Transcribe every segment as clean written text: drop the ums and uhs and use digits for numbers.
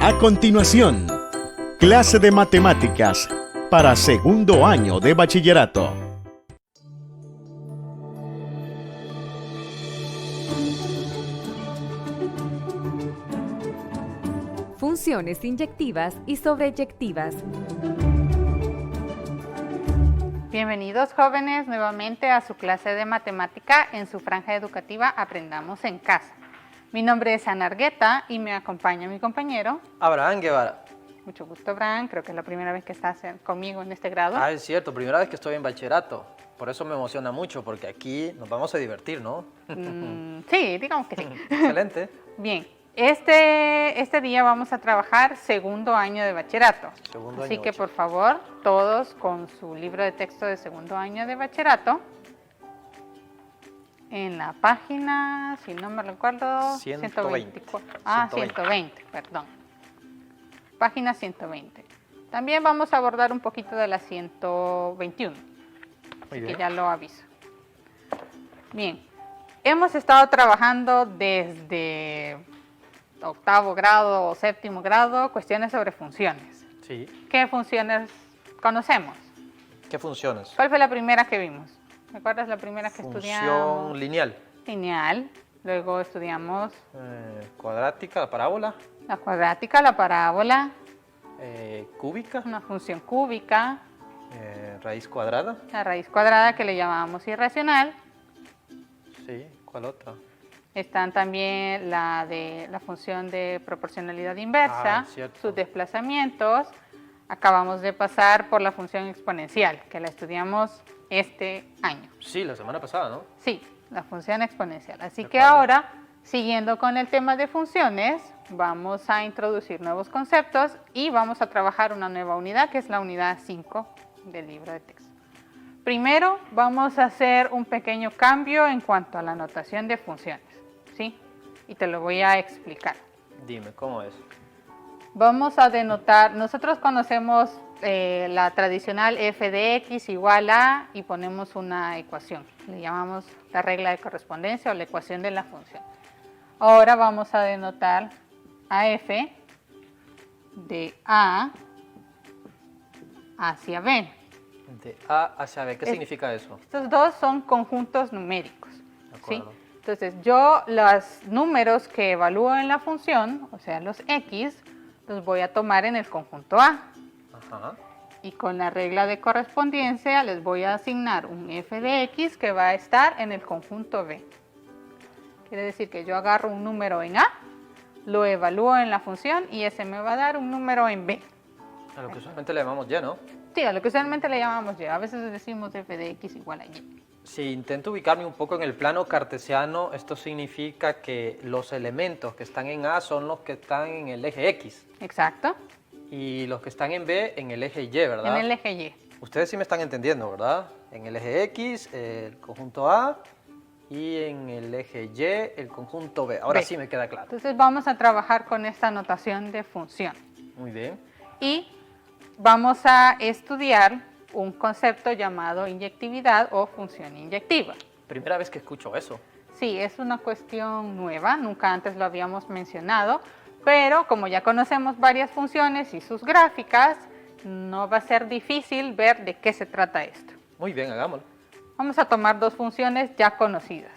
A continuación, clase de matemáticas para segundo año de bachillerato. Funciones inyectivas y sobreyectivas. Bienvenidos jóvenes nuevamente a su clase de matemática en su franja educativa Aprendamos en Casa. Mi nombre es Ana Argueta y me acompaña mi compañero Abraham Guevara. Mucho gusto, Abraham. Creo que es la primera vez que estás conmigo en este grado. Ah, es cierto, primera vez que estoy en bachillerato. Por eso me emociona mucho, porque aquí nos vamos a divertir, ¿no? Sí, digamos que sí. Excelente. Bien, este día vamos a trabajar segundo año de bachillerato. Así que por favor, todos con su libro de texto de segundo año de bachillerato, en la página, si no me recuerdo, 124. 120, perdón. Página 120. También vamos a abordar un poquito de la 121. Así que ya lo aviso. Bien, hemos estado trabajando desde octavo grado o séptimo grado cuestiones sobre funciones. Sí. ¿Qué funciones conocemos? ¿Qué funciones? ¿Cuál fue la primera que vimos? ¿Recuerdas la primera que estudiamos? Función lineal. Lineal. Luego estudiamos Cuadrática, la parábola. la cuadrática, la parábola, Cúbica. una función cúbica, Raíz cuadrada. la raíz cuadrada que le llamábamos irracional. Sí, ¿cuál otra? Están también la función de proporcionalidad inversa, cierto. sus desplazamientos. Acabamos de pasar por la función exponencial, que la estudiamos este año. Sí, la semana pasada, ¿no? Sí, la función exponencial. Así De que acuerdo. ahora, siguiendo con el tema de funciones, vamos a introducir nuevos conceptos y vamos a trabajar una nueva unidad, que es la unidad 5 del libro de texto. Primero, vamos a hacer un pequeño cambio en cuanto a la notación de funciones, ¿sí? Y te lo voy a explicar. Dime, ¿cómo es? Vamos a denotar, nosotros conocemos la tradicional f de x igual a y ponemos una ecuación. Le llamamos la regla de correspondencia o la ecuación de la función. Ahora vamos a denotar a f de a hacia b. De A hacia B, ¿qué significa eso? Estos dos son conjuntos numéricos, De ¿sí? acuerdo. Entonces yo los números que evalúo en la función, o sea los x, los voy a tomar en el conjunto A. Ajá. Y con la regla de correspondencia les voy a asignar un f de x que va a estar en el conjunto B. Quiere decir que yo agarro un número en A, lo evalúo en la función y ese me va a dar un número en B. A lo que usualmente le llamamos Y, ¿no? Sí, a lo que usualmente le llamamos Y. A veces decimos f de x igual a Y. Si intento ubicarme un poco en el plano cartesiano, esto significa que los elementos que están en A son los que están en el eje X Exacto, y los que están en B en el eje Y, ¿verdad? en el eje Y. Ustedes sí me están entendiendo, ¿verdad? En el eje X, el conjunto A, y en el eje Y, el conjunto B. Ahora B. sí me queda claro. Entonces vamos a trabajar con esta notación de función. Muy bien. Y vamos a estudiar un concepto llamado inyectividad o función inyectiva. Primera vez que escucho eso. Sí, es una cuestión nueva, nunca antes lo habíamos mencionado, pero como ya conocemos varias funciones y sus gráficas, no va a ser difícil ver de qué se trata esto. Muy bien, hagámoslo. Vamos a tomar dos funciones ya conocidas.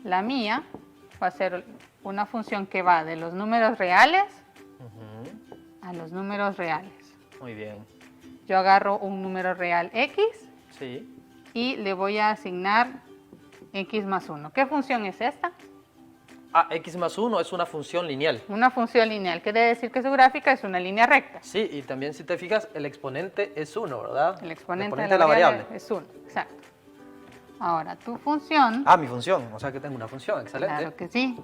La mía va a ser una función que va de los números reales a los números reales. Muy bien. Yo agarro un número real x Sí. y le voy a asignar x más 1. ¿Qué función es esta? Ah, X más 1 es una función lineal. Una función lineal, quiere decir que su gráfica es una línea recta. Sí, y también si te fijas, el exponente es 1, ¿verdad? El exponente de la variable. es 1, exacto. Ahora, tu función, Ah, mi función, o sea que tengo una función, excelente. claro que sí,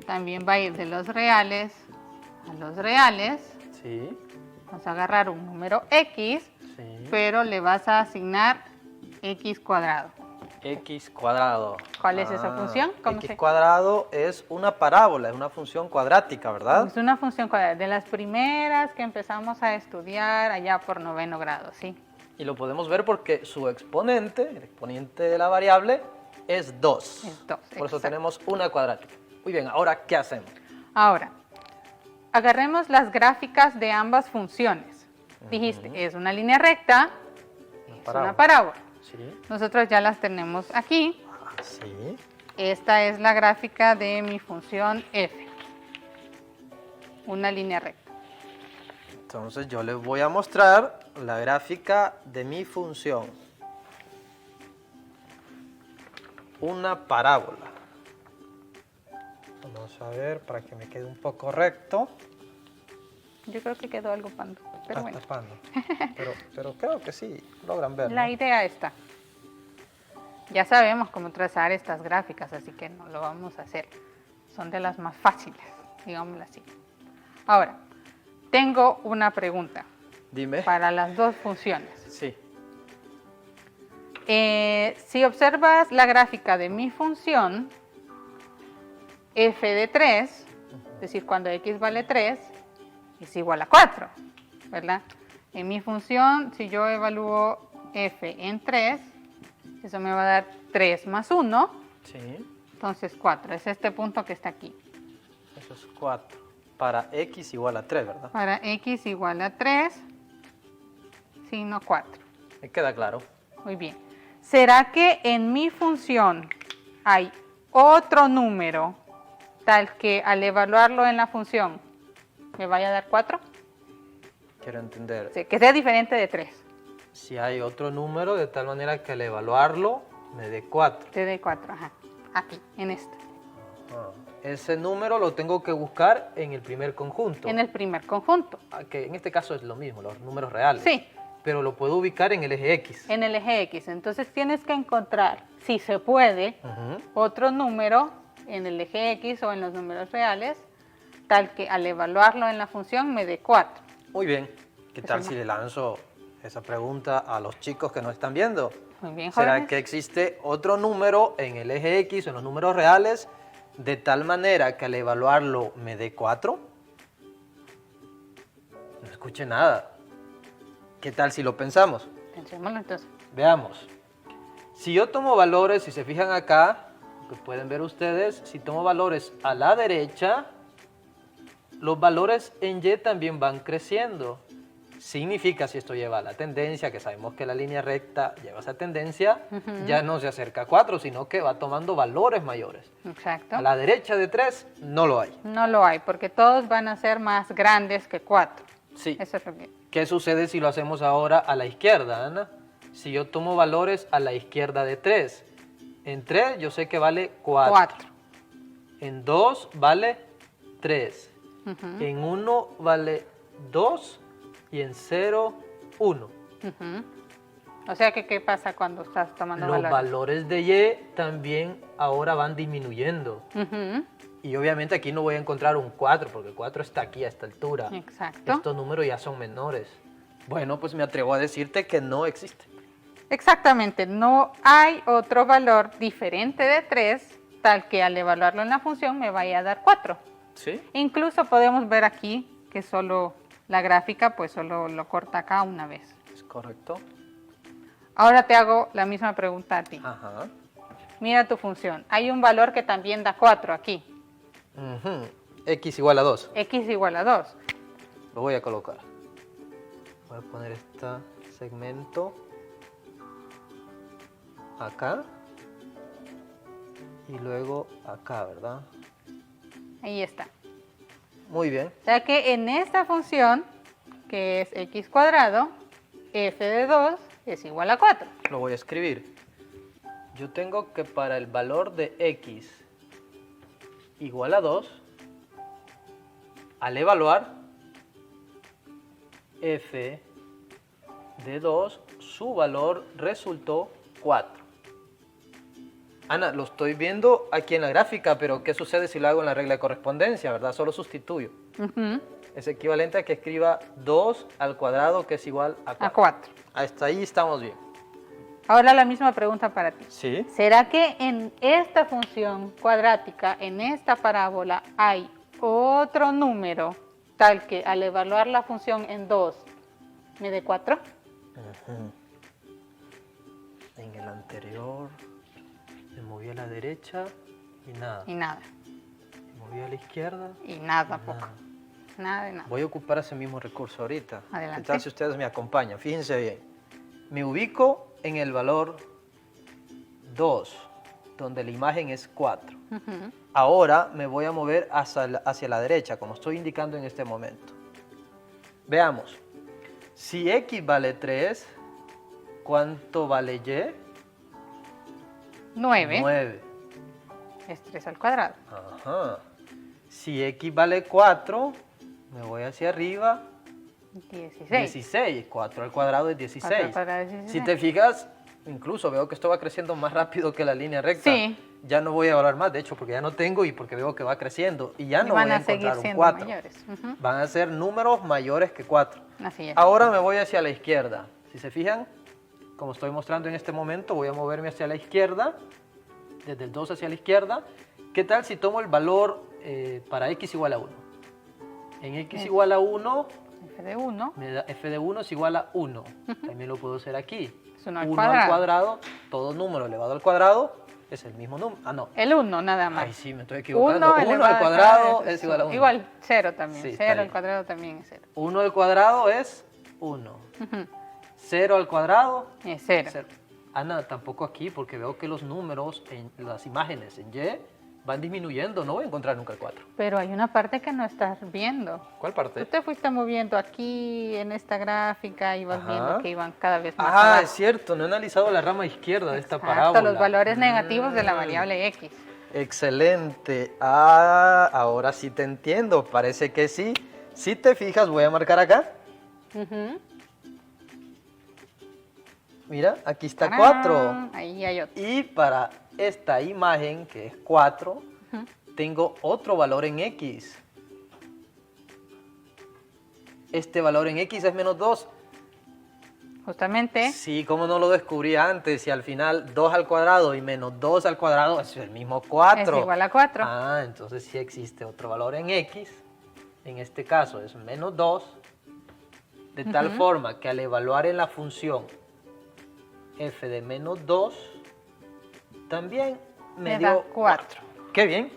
también va a ir de los reales a los reales. Sí, Vas a agarrar un número x, sí. pero le vas a asignar x cuadrado. X cuadrado. ¿Cuál es esa función? ¿Cómo X se- cuadrado es una parábola, es una función cuadrática, ¿verdad? Es una función cuadrada, de las primeras que empezamos a estudiar allá por noveno grado, ¿sí? Y lo podemos ver porque su exponente, el exponente de la variable, es 2. Es 2, Por eso exacto. tenemos una cuadrática. Muy bien, ahora, ¿qué hacemos? Ahora, agarremos las gráficas de ambas funciones. Dijiste, es una línea recta, es una parábola. Sí. Nosotros ya las tenemos aquí. Sí. Esta es la gráfica de mi función f. Una línea recta. Entonces yo les voy a mostrar la gráfica de mi función. Una parábola. Vamos a ver para que me quede un poco recto. Yo creo que quedó algo pando, pero bueno. Tapando. Pero creo que sí, logran verlo. La idea está. Ya sabemos cómo trazar estas gráficas, así que no lo vamos a hacer. Son de las más fáciles, digámoslo así. Ahora, tengo una pregunta. Dime. Para las dos funciones. Sí. Si observas la gráfica de mi función, f de 3, es decir, cuando x vale 3, es igual a 4, ¿verdad? En mi función, si yo evalúo f en 3, eso me va a dar 3 más 1, Sí. entonces 4. Es este punto que está aquí. Eso es 4. Para x igual a 3, ¿verdad? Para x igual a 3, signo 4. Me queda claro. Muy bien. ¿Será que en mi función hay otro número tal que al evaluarlo en la función me vaya a dar 4? Quiero entender. Sí, que sea diferente de 3. Si hay otro número de tal manera que al evaluarlo me dé 4. Te dé 4, ajá. Aquí, en este. Ese número lo tengo que buscar en el primer conjunto. En el primer conjunto. Que en este caso es lo mismo, los números reales. Sí. Pero lo puedo ubicar en el eje X. En el eje X. Entonces tienes que encontrar, si se puede, otro número en el eje X o en los números reales, tal que al evaluarlo en la función me dé 4. Muy bien. ¿Qué tal si le lanzo esa pregunta a los chicos que nos están viendo? Muy bien, ¿Será jóvenes. que existe otro número en el eje X o en los números reales de tal manera que al evaluarlo me dé 4? No escuché nada. ¿Qué tal si lo pensamos? Pensémoslo entonces. Veamos. Si yo tomo valores, si se fijan acá, que pueden ver ustedes, si tomo valores a la derecha, los valores en Y también van creciendo. Significa, si esto lleva a la tendencia, que sabemos que la línea recta lleva esa tendencia, ya no se acerca a 4, sino que va tomando valores mayores. Exacto. A la derecha de 3 no lo hay. No lo hay, porque todos van a ser más grandes que 4. Sí. Eso es lo que... ¿Qué sucede si lo hacemos ahora a la izquierda, Ana? Si yo tomo valores a la izquierda de 3, en 3 yo sé que vale 4. En 2 vale 3. En 1 vale 2 y en 0, 1. O sea que, ¿qué pasa cuando estás tomando Los valores? valores de Y también ahora van disminuyendo. Y obviamente aquí no voy a encontrar un 4, porque el 4 está aquí a esta altura. Exacto. Estos números ya son menores. Bueno, pues me atrevo a decirte que no existe. Exactamente, no hay otro valor diferente de 3 tal que al evaluarlo en la función me vaya a dar 4. ¿Sí? Incluso podemos ver aquí que solo la gráfica pues solo lo corta acá una vez. Es correcto. Ahora te hago la misma pregunta a ti. Ajá. Mira tu función. Hay un valor que también da 4 aquí. X igual a 2. X igual a 2. Lo voy a colocar. Voy a poner este segmento acá y luego acá, ¿verdad? Ahí está. Muy bien. O sea que en esta función, que es x cuadrado, f de 2 es igual a 4. Lo voy a escribir. Yo tengo que para el valor de x igual a 2, al evaluar f de 2, su valor resultó 4. Ana, lo estoy viendo aquí en la gráfica, pero ¿qué sucede si lo hago en la regla de correspondencia, verdad? Solo sustituyo. Es equivalente a que escriba 2 al cuadrado, que es igual a 4. A 4. Hasta ahí estamos bien. Ahora la misma pregunta para ti. Sí. ¿Será que en esta función cuadrática, en esta parábola, hay otro número tal que al evaluar la función en 2 me dé 4? En el anterior me moví a la derecha y nada. Y nada. Me moví a la izquierda Y nada y tampoco. nada. nada de nada. Voy a ocupar ese mismo recurso ahorita. Adelante. ¿Qué tal si ustedes me acompañan? Fíjense bien. Me ubico en el valor 2, donde la imagen es 4. Ujú. Ahora me voy a mover hacia la derecha, como estoy indicando en este momento. Veamos. Si X vale 3, ¿cuánto vale Y? 9 9. es 3 al cuadrado. Ajá. Si X vale 4, me voy hacia arriba. 16. 16. 4 al cuadrado es 16. 4 al cuadrado es 16. Si te fijas, incluso veo que esto va creciendo más rápido que la línea recta. Sí. Ya no voy a evaluar más, de hecho, porque ya no tengo y porque veo que va creciendo. Y ya Y no van voy a a seguir encontrar un siendo 4. mayores. Ujú. Van a ser números mayores que 4. Así es. Ahora me voy hacia la izquierda. Si se fijan, como estoy mostrando en este momento, voy a moverme hacia la izquierda, desde el 2 hacia la izquierda. ¿Qué tal si tomo el valor para x igual a 1? En x igual a 1, F de 1 me da f de 1 es igual a 1. También lo puedo hacer aquí. es 1 al 1 cuadrado. al cuadrado, todo número elevado al cuadrado es el mismo número. Ah, no. El 1 nada más. Ay, sí, me estoy equivocando. 1 1 al cuadrado es igual a 1. Igual, 0 también. Sí, está 0 al bien. cuadrado también es 0. 1 al cuadrado es 1. 0 al cuadrado Es 0. Cero. Ana, tampoco aquí porque veo que los números, en las imágenes en Y, van disminuyendo. No voy a encontrar nunca el 4. Pero hay una parte que no estás viendo. ¿Cuál Tú parte? te fuiste moviendo aquí en esta gráfica y vas Ajá. viendo que iban cada vez más Ah, abajo. es cierto. No he analizado la rama izquierda de esta Exacto, parábola. los valores negativos de la variable X. Excelente. Ah, ahora sí te entiendo. Parece que sí. Si te fijas, voy a marcar acá. Ujú. Mira, aquí está ¡Tarán! 4. Ahí hay otro. Y para esta imagen, que es 4, tengo otro valor en X. Este valor en X es menos 2. Justamente, Sí, como no lo descubrí antes, y al final 2 al cuadrado y menos 2 al cuadrado es el mismo 4. es igual a 4. Ah, entonces sí existe otro valor en X. En este caso es menos 2. De tal forma que al evaluar en la función f de menos 2, también me Me da dio 4. Qué bien.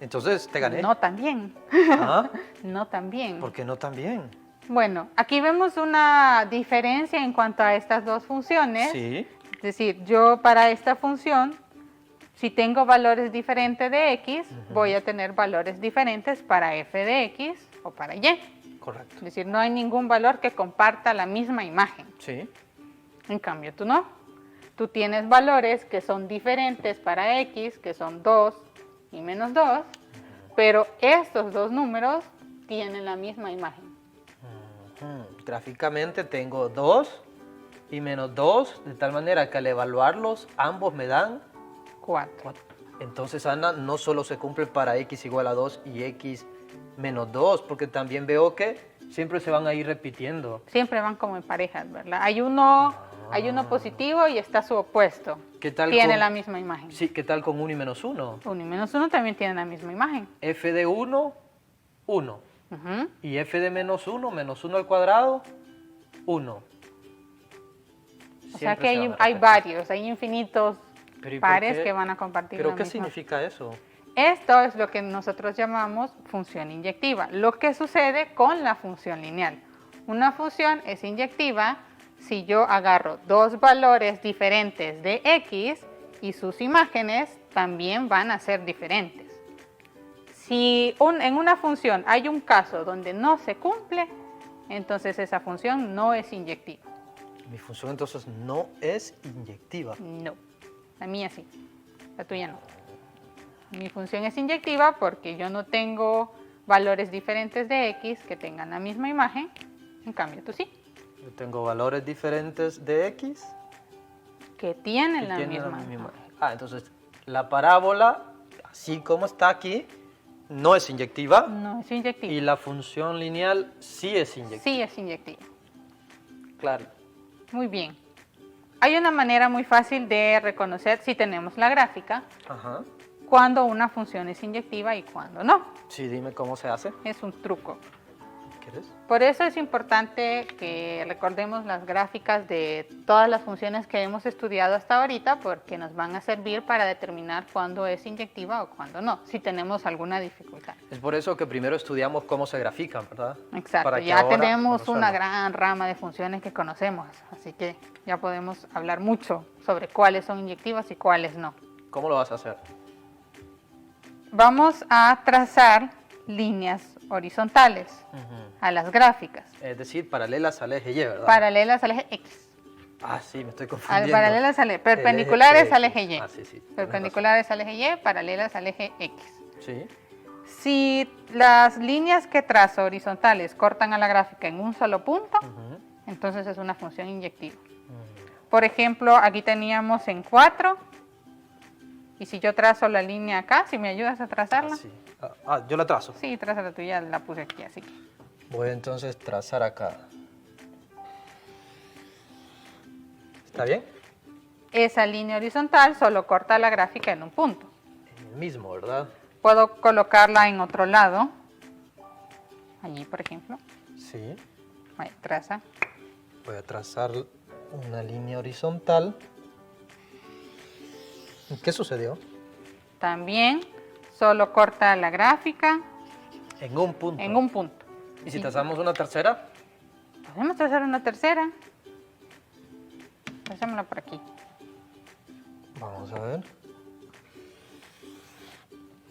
Entonces te gané. No también. ¿Ah? No también. ¿Por qué no también? Bueno, aquí vemos una diferencia en cuanto a estas dos funciones. Sí. Es decir, yo para esta función, si tengo valores diferentes de x, voy a tener valores diferentes para f de x o para y. Correcto. Es decir, no hay ningún valor que comparta la misma imagen. Sí. En cambio, tú no. Tú tienes valores que son diferentes para x, que son 2 y menos 2, pero estos dos números tienen la misma imagen. Gráficamente tengo 2 y menos 2, de tal manera que al evaluarlos, ambos me dan 4. Entonces, Ana, no solo se cumple para x igual a 2 y x menos 2, porque también veo que siempre se van a ir repitiendo. Siempre van como en parejas, ¿verdad? Hay uno positivo y está su opuesto. ¿Qué tal Tiene con- la misma imagen. Sí, ¿qué tal con 1 y menos 1? 1 y menos 1 también tienen la misma imagen. f de 1, 1. Ujú. Y f de menos 1 al cuadrado, 1. O sea que hay varios, hay infinitos Pero ¿y por pares qué? que van a compartir ¿Pero la qué misma. significa eso? Esto es lo que nosotros llamamos función inyectiva. Lo que sucede con la función lineal. Una función es inyectiva si yo agarro dos valores diferentes de x y sus imágenes también van a ser diferentes. Si en una función hay un caso donde no se cumple, entonces esa función no es inyectiva. Mi función entonces no es inyectiva. No, la mía sí, la tuya no. Mi función es inyectiva porque yo no tengo valores diferentes de x que tengan la misma imagen, en cambio tú sí, Yo tengo valores diferentes de x que tienen que la tienen misma la misma imagen. imagen. Ah, entonces la parábola, así como está aquí, no es inyectiva No es inyectiva, y la función lineal sí es inyectiva. sí es inyectiva. Claro. Muy bien. Hay una manera muy fácil de reconocer si tenemos la gráfica, Ajá. cuando una función es inyectiva y cuando no. Sí, dime cómo se hace. Es un truco. ¿Quieres? Por eso es importante que recordemos las gráficas de todas las funciones que hemos estudiado hasta ahorita, porque nos van a servir para determinar cuándo es inyectiva o cuándo no, si tenemos alguna dificultad. Es por eso que primero estudiamos cómo se grafican, ¿verdad? Exacto, Para que ya ahora tenemos una resuelva. gran rama de funciones que conocemos, así que ya podemos hablar mucho sobre cuáles son inyectivas y cuáles no. ¿Cómo lo vas a hacer? Vamos a trazar líneas horizontales a las gráficas, Es decir, paralelas al eje Y, ¿verdad? paralelas al eje X. Ah, sí, me estoy confundiendo. Paralelas al perpendiculares al eje Y. Ah, sí, sí. Perpendiculares al eje Y, paralelas al eje X. Sí. Si las líneas que trazo horizontales cortan a la gráfica en un solo punto, entonces es una función inyectiva. Por ejemplo, aquí teníamos en 4, y si yo trazo la línea acá, si me ayudas a trazarla. Sí. Yo la trazo. Sí, traza la tuya, la puse aquí, así que. Voy entonces a trazar acá. ¿Está bien? Esa línea horizontal solo corta la gráfica en un punto. El mismo, ¿verdad? Puedo colocarla en otro lado, allí por ejemplo. Sí. Ahí, traza. Voy a trazar una línea horizontal. ¿Qué sucedió? También solo corta la gráfica En un punto. en un punto. ¿Y si trazamos una tercera? Podemos trazar una tercera. Tracémosla por aquí. Vamos a ver.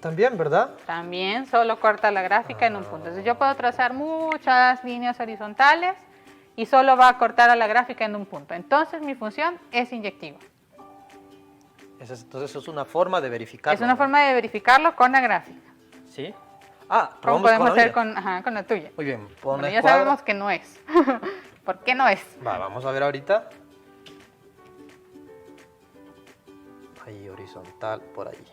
También, ¿verdad? También solo corta la gráfica en un punto. Entonces yo puedo trazar muchas líneas horizontales y solo va a cortar a la gráfica en un punto. Entonces mi función es inyectiva. Entonces es una forma de verificarlo. Es una forma de verificarlo con la gráfica. ¿Sí? Como probamos podemos la hacer mía. con la tuya. Muy bien, Pero pones ya cuadro. sabemos que no es. ¿Por qué no es? Vamos a ver ahorita. Ahí, horizontal, por ahí.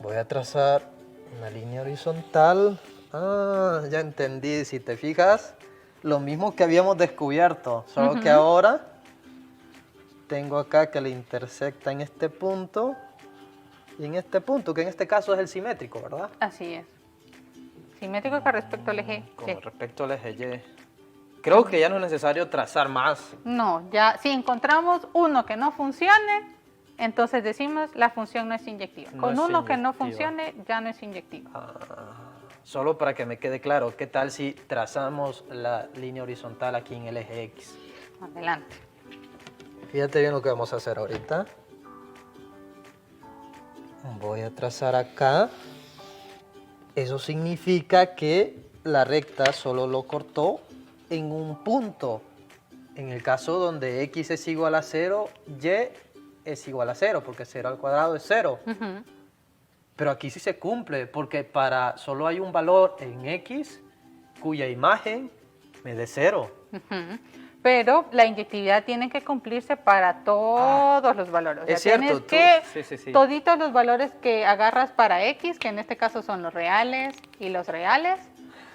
Voy a trazar una línea horizontal. Ya entendí, si te fijas, lo mismo que habíamos descubierto, solo que ahora tengo acá que le intersecta en este punto y en este punto, que en este caso es el simétrico, ¿verdad? Así es. Simétrico con respecto al eje Con Y. respecto al eje Y. Creo que ya no es necesario trazar más. No, ya si encontramos uno que no funcione, entonces decimos la función no es inyectiva. No Con es uno que no inyectiva. funcione, ya no es inyectiva. Solo para que me quede claro, ¿qué tal si trazamos la línea horizontal aquí en el eje X? Adelante. Fíjate bien lo que vamos a hacer ahorita. Voy a trazar acá. Eso significa que la recta solo lo cortó en un punto. En el caso donde X es igual a 0, Y es igual a 0, porque 0 al cuadrado es 0. Ujú. Pero aquí sí se cumple, porque solo hay un valor en X cuya imagen me dé 0. Ujú. Pero la inyectividad tiene que cumplirse para todos los valores. es cierto, tienes que sí. toditos los valores que agarras para X, que en este caso son los reales y los reales,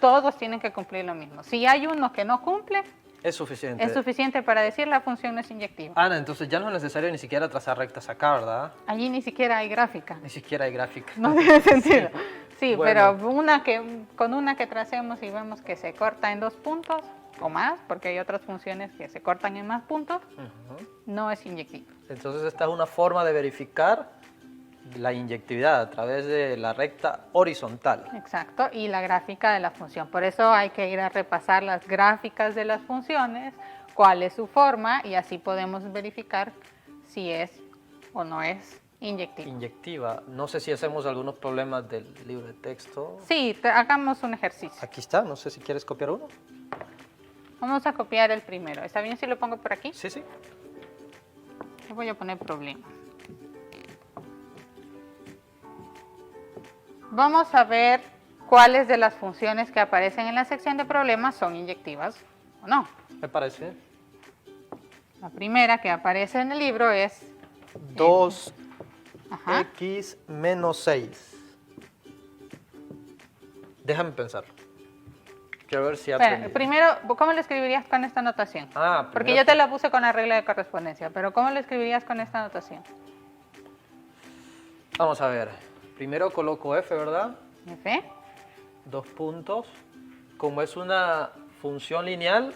todos tienen que cumplir lo mismo. Si hay uno que no cumple, Es suficiente. es suficiente para decir la función no es inyectiva. Ana, entonces ya no es necesario ni siquiera trazar rectas acá, ¿verdad? Allí ni siquiera hay gráfica. Ni siquiera hay gráfica. No tiene sentido. Sí, Bueno. pero con una que tracemos y vemos que se corta en 2 puntos o más, porque hay otras funciones que se cortan en más puntos, Ujú. no es inyectiva. Entonces esta es una forma de verificar la inyectividad a través de la recta horizontal. Exacto, y la gráfica de la función. Por eso hay que ir a repasar las gráficas de las funciones, cuál es su forma, y así podemos verificar si es o no es inyectiva. Inyectiva. No sé si hacemos algunos problemas del libro de texto. Sí, hagamos un ejercicio. Aquí está, no sé si quieres copiar uno. Vamos a copiar el primero. ¿Está bien si lo pongo por aquí? Sí, sí. Le voy a poner problemas. Vamos a ver cuáles de las funciones que aparecen en la sección de problemas son inyectivas o no. Me parece. La primera que aparece en el libro es 2x Ajá. menos 6. Déjame pensar. Quiero ver si Espera, aprendí. primero, ¿cómo lo escribirías con esta notación? Porque primero yo te la puse con la regla de correspondencia, pero ¿cómo lo escribirías con esta notación? Vamos a ver. Primero coloco f, ¿verdad? F. 2 puntos. Como es una función lineal,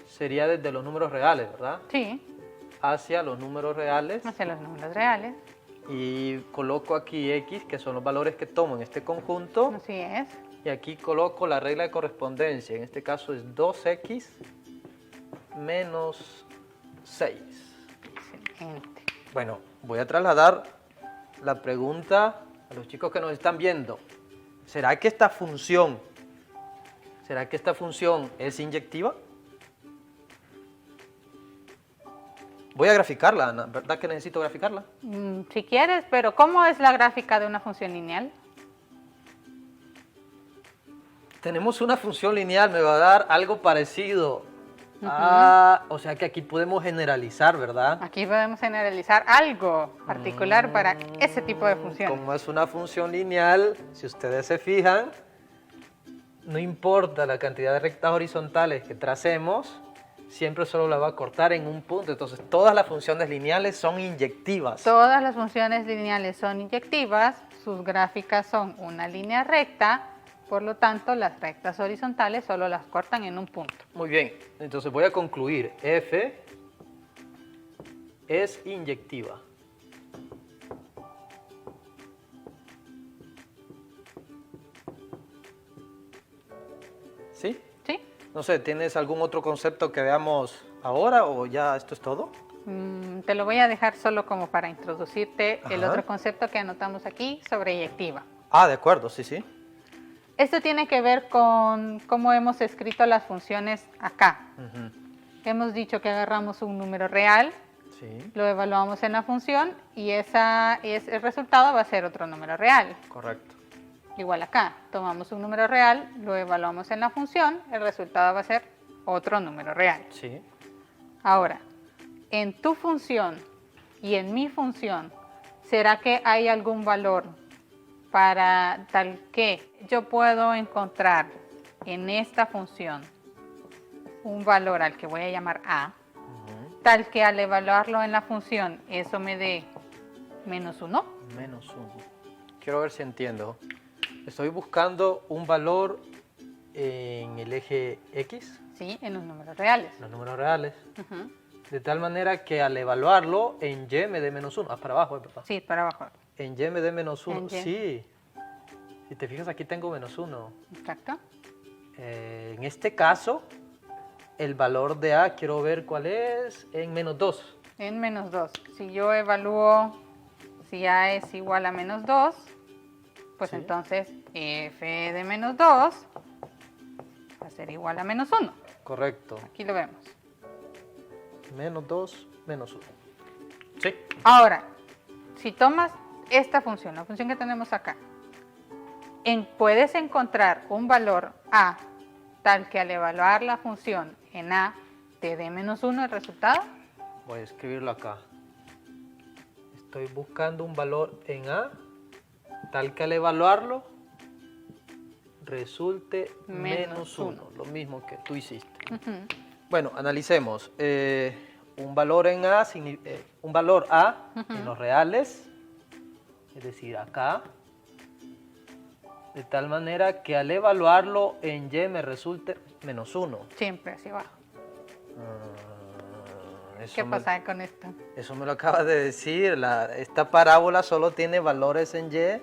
sería desde los números reales, ¿verdad? Sí, Hacia los números reales. hacia los números reales. Y coloco aquí x, que son los valores que tomo en este conjunto. Así es. Y aquí coloco la regla de correspondencia. En este caso es 2x menos 6. Excelente. Bueno, voy a trasladar la pregunta a los chicos que nos están viendo. ¿Será que esta función es inyectiva? Voy a graficarla, Ana. ¿Verdad que necesito graficarla? Si quieres, pero ¿cómo es la gráfica de una función lineal? Tenemos una función lineal, me va a dar algo parecido. O sea que aquí podemos generalizar, ¿verdad? Aquí podemos generalizar algo particular para ese tipo de funciones. Como es una función lineal, si ustedes se fijan, no importa la cantidad de rectas horizontales que tracemos, siempre solo la va a cortar en un punto. Entonces, todas las funciones lineales son inyectivas. Todas las funciones lineales son inyectivas, sus gráficas son una línea recta, por lo tanto, las rectas horizontales solo las cortan en un punto. Muy bien, entonces voy a concluir. F es inyectiva. ¿Sí? ¿Sí? No sé, ¿tienes algún otro concepto que veamos ahora o ya esto es todo? Te lo voy a dejar solo como para introducirte el Ajá. otro concepto que anotamos aquí sobre inyectiva. Ah, de acuerdo, sí, sí. Esto tiene que ver con cómo hemos escrito las funciones acá. Ujú. Hemos dicho que agarramos un número real, Sí, lo evaluamos en la función y el resultado va a ser otro número real. correcto. Igual acá, tomamos un número real, lo evaluamos en la función, el resultado va a ser otro número real. Sí, Ahora, en tu función y en mi función, ¿será que hay algún valor para tal que yo puedo encontrar en esta función un valor al que voy a llamar A, tal que al evaluarlo en la función eso me dé -1? menos 1. Quiero ver si entiendo. Estoy buscando un valor en el eje X, Sí, en los números reales. los números reales, Ujú. de tal manera que al evaluarlo en Y me dé -1. Ah, para abajo, ¿verdad? Sí, para abajo. En Y me dé -1. En Y. Sí. Si te fijas, aquí tengo -1. Exacto. En este caso, el valor de A, quiero ver cuál es, en -2. En -2. Si yo evalúo si A es igual a -2, pues Sí. entonces f de -2 va a ser igual a -1. Correcto. Aquí lo vemos. -2, -1. Sí. Ahora, si tomas esta función, la función que tenemos acá, puedes encontrar un valor A tal que al evaluar la función en A te dé -1 el resultado. Voy a escribirlo acá. Estoy buscando un valor en A, tal que al evaluarlo resulte -1, lo mismo que tú hiciste. Ujú. Bueno, analicemos. Un valor en A, un valor A en los reales, es decir, acá, de tal manera que al evaluarlo en Y me resulte -1. Siempre hacia abajo. Eso ¿Qué me- pasa con esto? Eso me lo acabas de decir. Esta parábola solo tiene valores en Y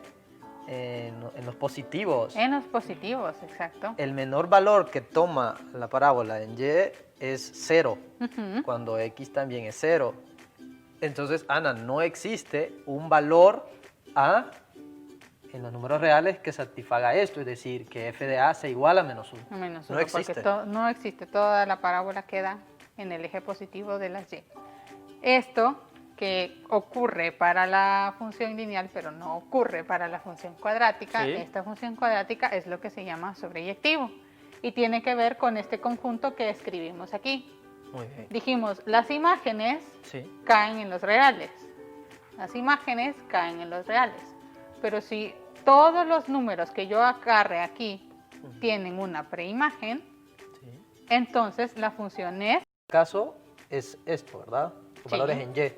en los positivos. En los positivos, exacto. El menor valor que toma la parábola en Y es 0, Ujú. cuando X también es 0. Entonces, Ana, no existe un valor A en los números reales que satisfaga esto, es decir, que f de A sea igual a -1. -1, No existe. porque no existe, toda la parábola queda en el eje positivo de las y. Esto que ocurre para la función lineal, pero no ocurre para la función cuadrática, Sí. esta función cuadrática es lo que se llama sobreyectivo y tiene que ver con este conjunto que escribimos aquí. Muy bien. Dijimos, las imágenes Sí, caen en los reales. Las imágenes caen en los reales. Pero si todos los números que yo agarre aquí tienen una preimagen, sí. entonces la función es... El caso es esto, ¿verdad? Los Sí. valores en Y.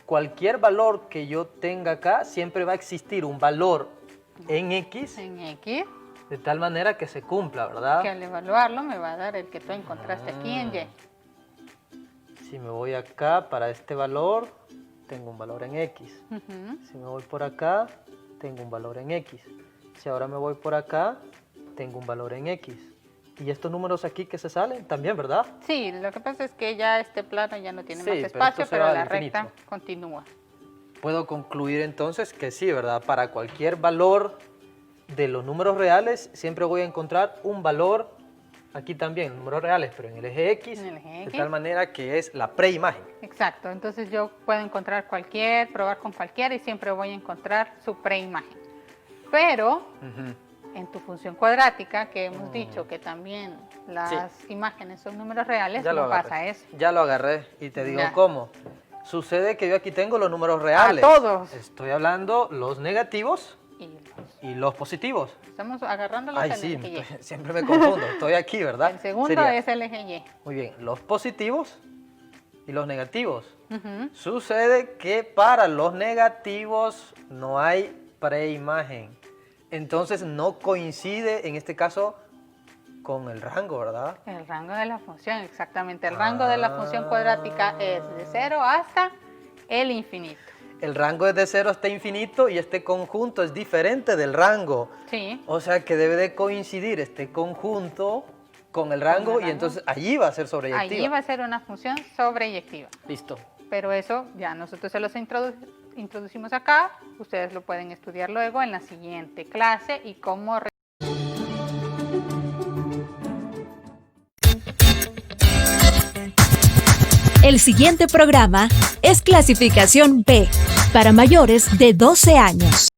Cualquier valor que yo tenga acá, siempre va a existir un valor en X, en X, de tal manera que se cumpla, ¿verdad? que al evaluarlo me va a dar el que tú encontraste aquí en Y. Si me voy acá para este valor, tengo un valor en X. Ujú. Si me voy por acá, tengo un valor en X. Si ahora me voy por acá, tengo un valor en X. Y estos números aquí que se salen también, ¿verdad? Sí, lo que pasa es que ya este plano ya no tiene Sí, más pero espacio, esto se pero va la al infinito. recta continúa. Puedo concluir entonces que sí, ¿verdad? Para cualquier valor de los números reales, siempre voy a encontrar un valor, aquí también, números reales, pero en el eje X, En el eje de X. tal manera que es la preimagen. Exacto, entonces yo puedo encontrar probar con cualquiera y siempre voy a encontrar su preimagen. Pero Ujú. en tu función cuadrática, que hemos dicho que también las imágenes son números reales, Ya lo no agarré. pasa eso. Ya lo agarré y te digo Ya. cómo. Sucede que yo aquí tengo los números reales. todos. Estoy hablando los negativos Y y los positivos. estamos agarrando los Ay, en sí, el eje Y. siempre me confundo. Estoy aquí, ¿verdad? El segundo Sería, es el eje Y. muy bien, los positivos y los negativos. Ujú. Sucede que para los negativos no hay preimagen. Entonces no coincide en este caso con el rango, ¿verdad? El rango de la función, exactamente. El rango de la función cuadrática es de 0 hasta el infinito. El rango es de 0 hasta infinito y este conjunto es diferente del rango. Sí, O sea que debe de coincidir este conjunto con el rango rango. y entonces allí va a ser sobreyectiva. allí va a ser una función sobreyectiva. Listo. Pero eso ya nosotros se los introducimos acá. Ustedes lo pueden estudiar luego en la siguiente clase y cómo... El siguiente programa es Clasificación B para mayores de 12 años.